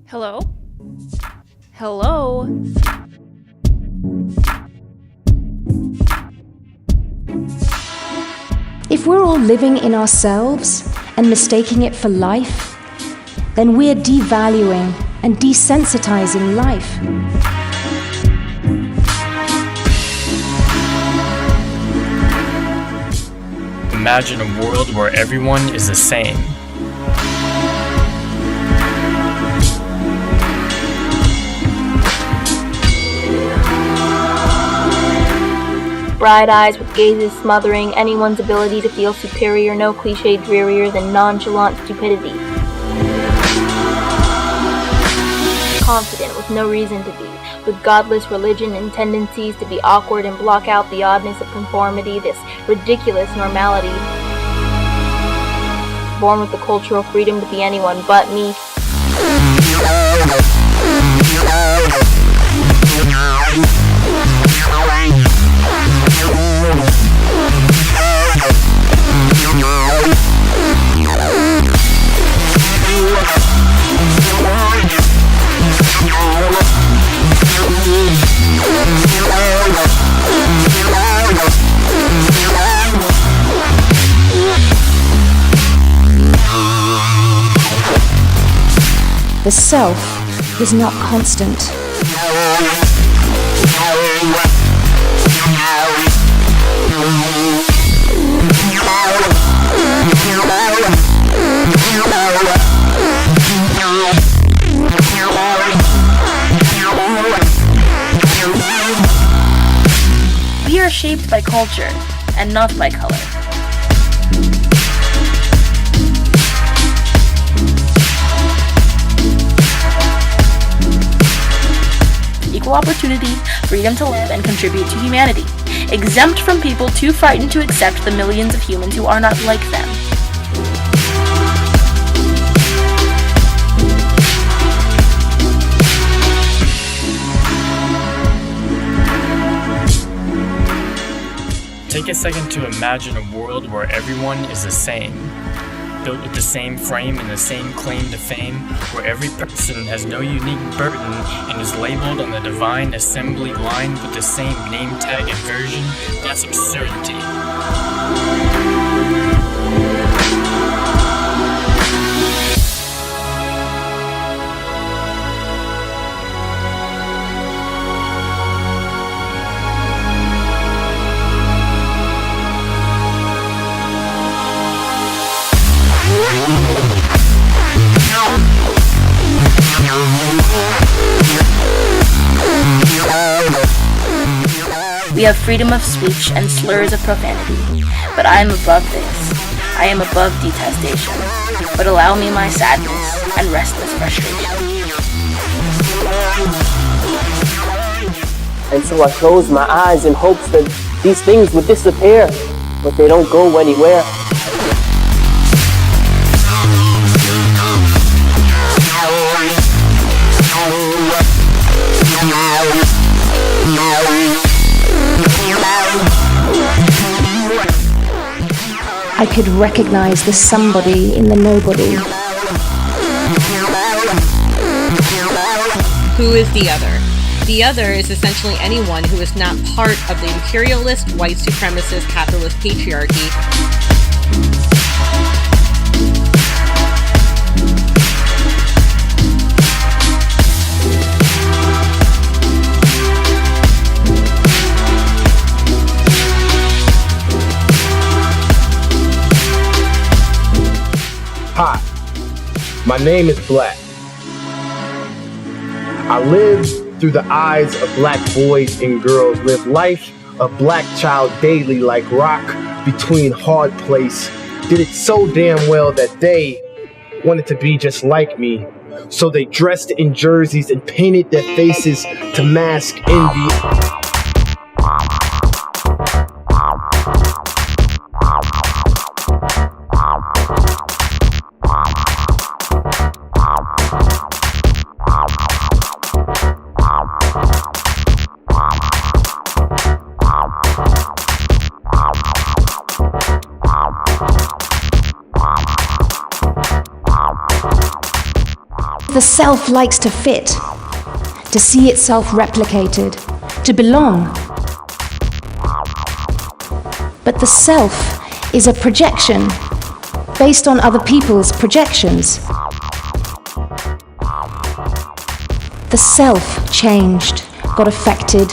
Hello? Hello? If we're all living in ourselves and mistaking it for life, then we're devaluing and desensitizing life. Imagine a world where everyone is the same. Bright eyes with gazes smothering anyone's ability to feel superior, no cliche drearier than nonchalant stupidity. Confident with no reason to be, with godless religion and tendencies to be awkward and block out the oddness of conformity, this ridiculous normality. Born with the cultural freedom to be anyone but me. The self is not constant. We are shaped by culture and not by color. Equal opportunity, freedom to live and contribute to humanity, exempt from people too frightened to accept the millions of humans who are not like them. Take a second to imagine a world where everyone is the same, built with the same frame and the same claim to fame, where every person has no unique burden and is labeled on the divine assembly line with the same name tag and version. That's absurdity. We have freedom of speech and slurs of profanity, but I am above this. I am above detestation, but allow me my sadness and restless frustration. And so I close my eyes in hopes that these things would disappear, but they don't go anywhere. I could recognize the somebody in the nobody. Who is the other? The other is essentially anyone who is not part of the imperialist, white supremacist, capitalist patriarchy. Hi, my name is Black. I live through the eyes of black boys and girls, live life of black child daily like rock between hard place. Did it so damn well that they wanted to be just like me. So they dressed in jerseys and painted their faces to mask envy. The self likes to fit, to see itself replicated, to belong. But the self is a projection based on other people's projections. The self changed, got affected.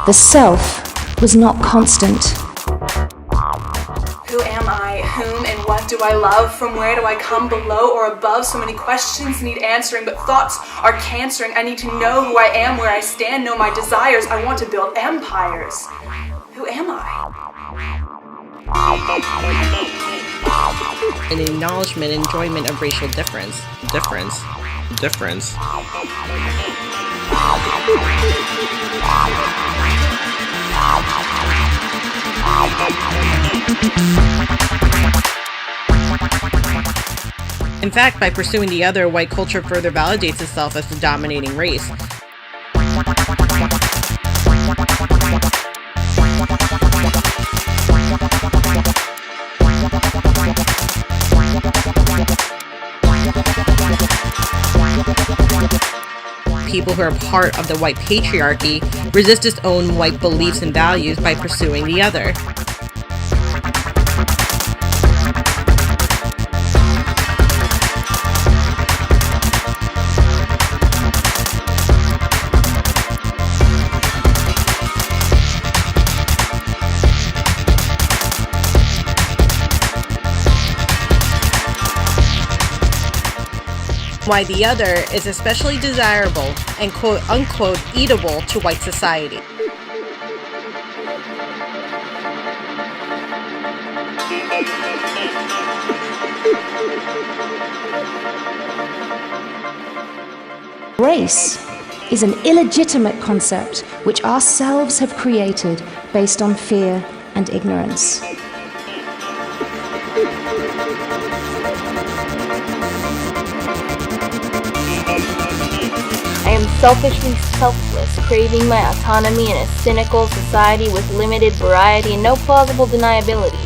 The self was not constant. Who am I? Whom and what do I love? From where do I come, below or above? So many questions need answering, but thoughts are cancering. I need to know who I am, where I stand, know my desires. I want to build empires. Who am I? An acknowledgement and enjoyment of racial difference. In fact, by pursuing the other, white culture further validates itself as the dominating race. People who are part of the white patriarchy resist its own white beliefs and values by pursuing the other. Why the other is especially desirable and quote-unquote eatable to white society. Race is an illegitimate concept which ourselves have created based on fear and ignorance. I am selfishly selfless, craving my autonomy in a cynical society with limited variety and no plausible deniability.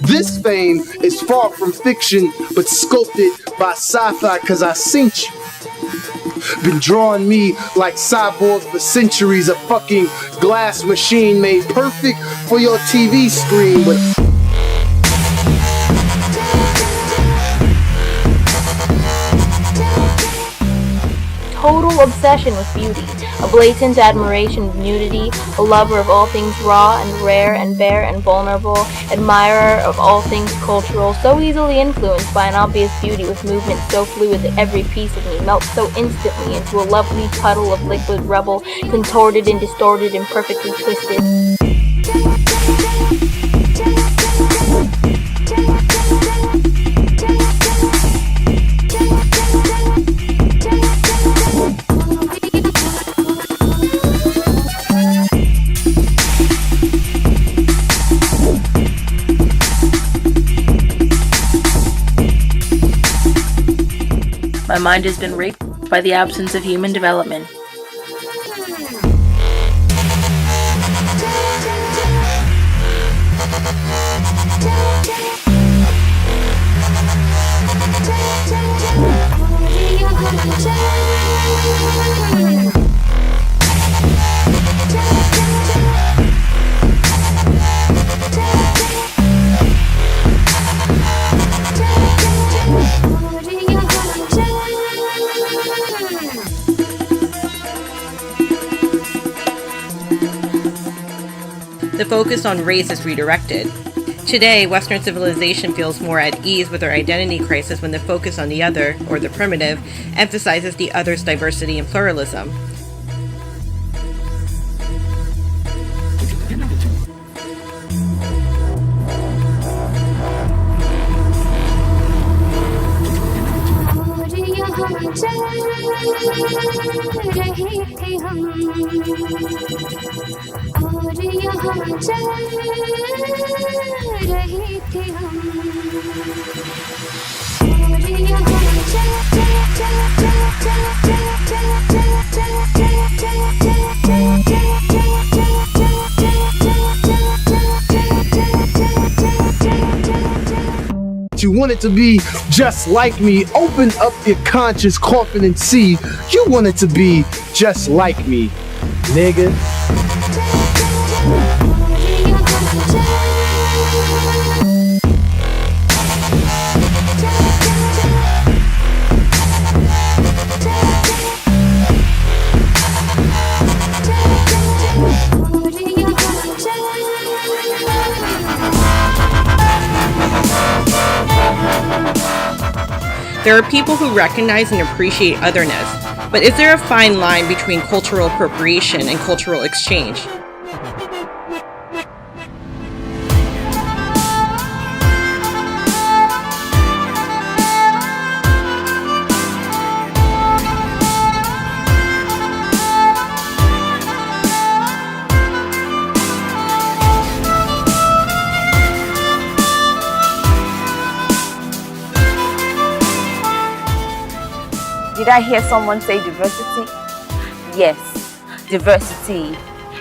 This fame is far from fiction, but sculpted by sci-fi, cause I seen you. Been drawing me like cyborgs for centuries, a fucking glass machine made perfect for your TV screen, but Total obsession with beauty, a blatant admiration of nudity, a lover of all things raw and rare and bare and vulnerable, admirer of all things cultural, so easily influenced by an obvious beauty with movement so fluid that every piece of me melts so instantly into a lovely puddle of liquid rubble, contorted and distorted and perfectly twisted. My mind has been raped by the absence of human development. The focus on race is redirected. Today, Western civilization feels more at ease with their identity crisis when the focus on the other, or the primitive, emphasizes the other's diversity and pluralism. और यहाँ चल रहे थे हम और यहाँ You want it to be just like me. Open up your conscious, coffin, and see. You want it to be just like me, nigga. There are people who recognize and appreciate otherness, but is there a fine line between cultural appropriation and cultural exchange? Did I hear someone say diversity? Yes, diversity.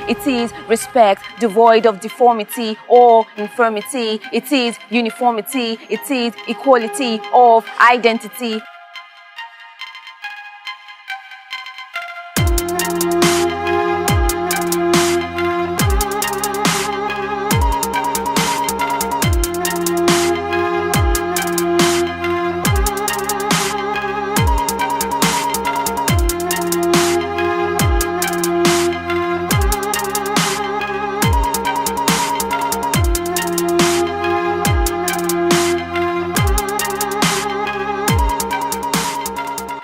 It is respect devoid of deformity or infirmity. It is uniformity. It is equality of identity.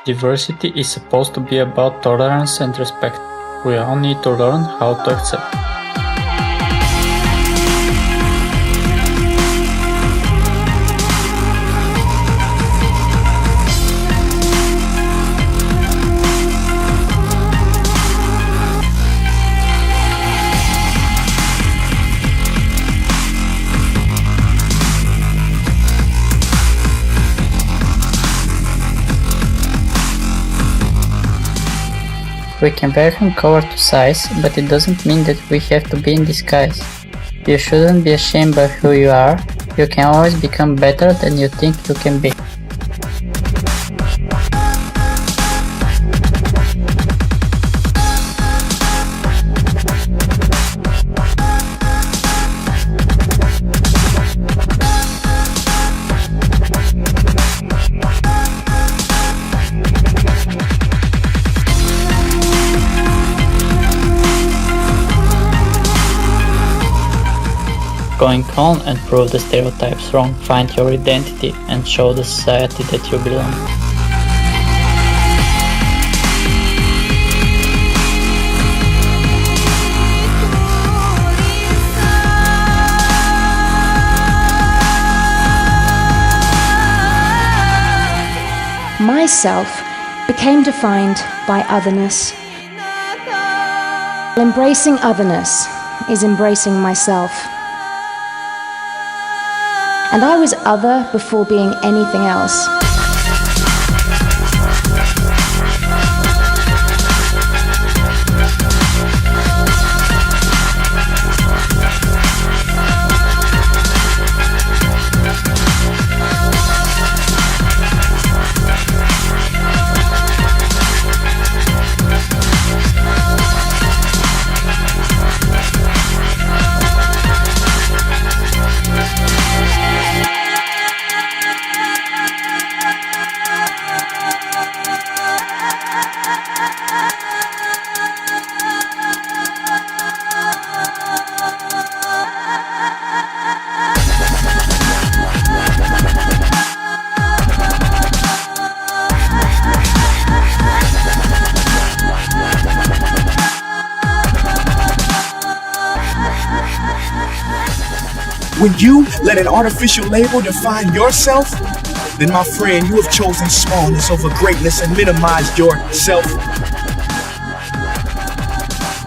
Diversity is supposed to be about tolerance and respect. We all need to learn how to accept. We can wear from color to size, but it doesn't mean that we have to be in disguise. You shouldn't be ashamed by who you are. You can always become better than you think you can be. Going on and prove the stereotypes wrong, find your identity and show the society that you belong. Myself became defined by otherness. Embracing otherness is embracing myself. And I was other before being anything else. When you let an artificial label define yourself, then my friend, you have chosen smallness over greatness and minimized yourself.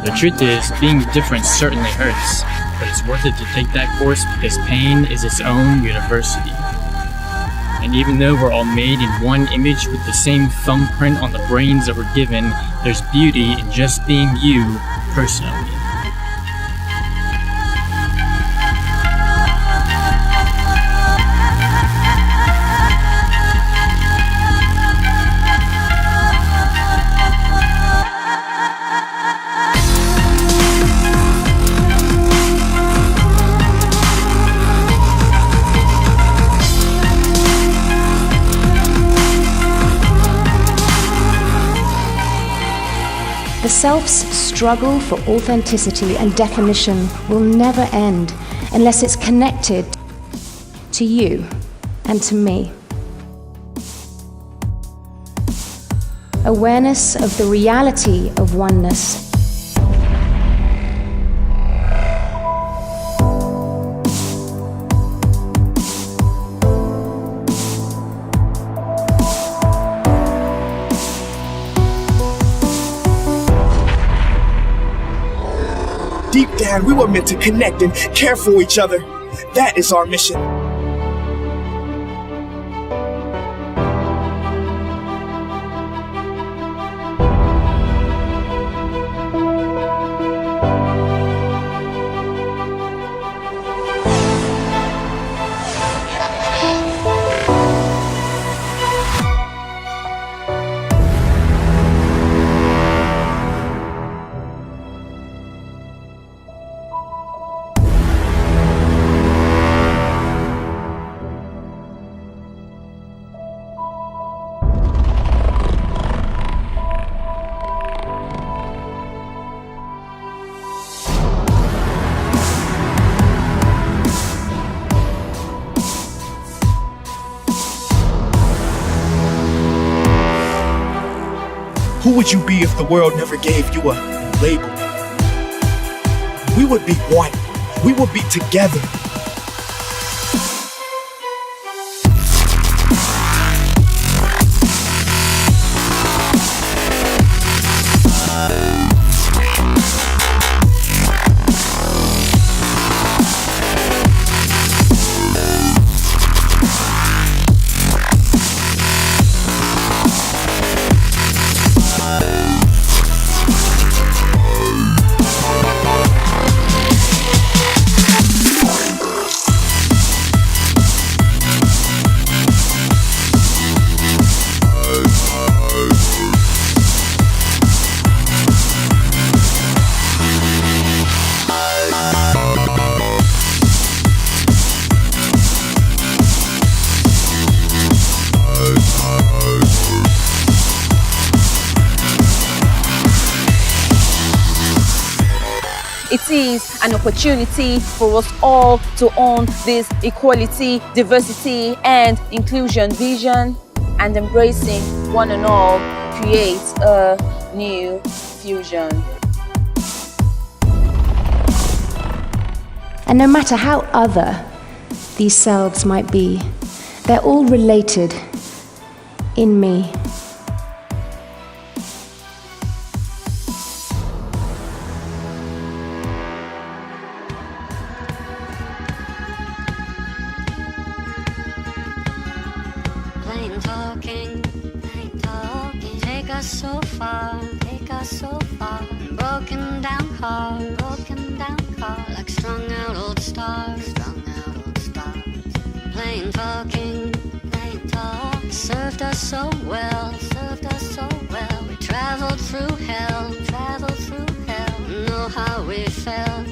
The truth is, being different certainly hurts, but it's worth it to take that course because pain is its own university. And even though we're all made in one image with the same thumbprint on the brains that we're given, there's beauty in just being you personally. The self's struggle for authenticity and definition will never end unless it's connected to you and to me. Awareness of the reality of oneness. Deep down, we were meant to connect and care for each other. That is our mission. Who would you be if the world never gave you a label? We would be one. We would be together. It is an opportunity for us all to own this equality, diversity, and inclusion vision, and embracing one and all creates a new fusion. And no matter how other these selves might be, they're all related in me. Plain talking, take us so far, broken down hard, like strung out old stars, plain talking, served us so well, we traveled through hell, know how we felt,